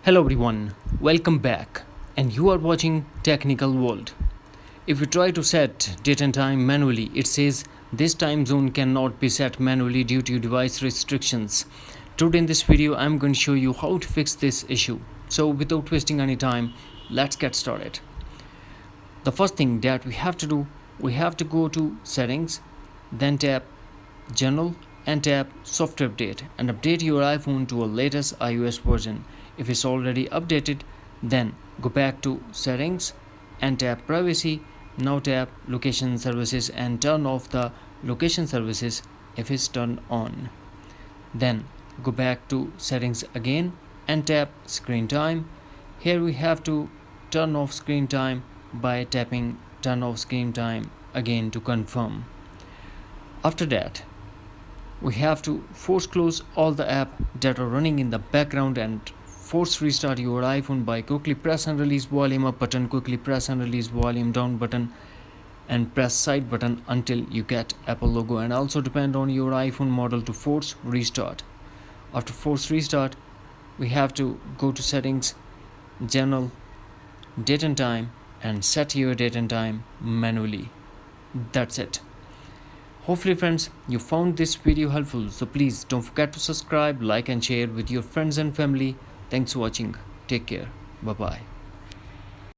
Hello everyone, welcome back, and you are watching Technical World. If you try to set date and time manually, it says this time zone cannot be set manually due to device restrictions. Today in this video, I'm going to show you how to fix this issue. So without wasting any time, let's get started. The first thing that we have to do, we have to go to Settings, then tap General and tap Software Update and update your iPhone to a latest iOS version. If it's already updated, then go back to Settings and tap Privacy. Now tap Location Services and turn off the location services if it's turned on. Then go back to Settings again and tap Screen Time. Here we have to turn off screen time by tapping Turn off screen time again to confirm. After that, we have to force close all the apps that are running in the background and force restart your iPhone by quickly press and release volume up button, quickly press and release volume down button, and press side button until you get Apple logo, and also depend on your iPhone model to force restart. After force restart, we have to go to Settings, General, Date and Time, and set your date and time manually. That's it. Hopefully friends, you found this video helpful, so please don't forget to subscribe, like and share with your friends and family. Thanks for watching. Take care. Bye bye.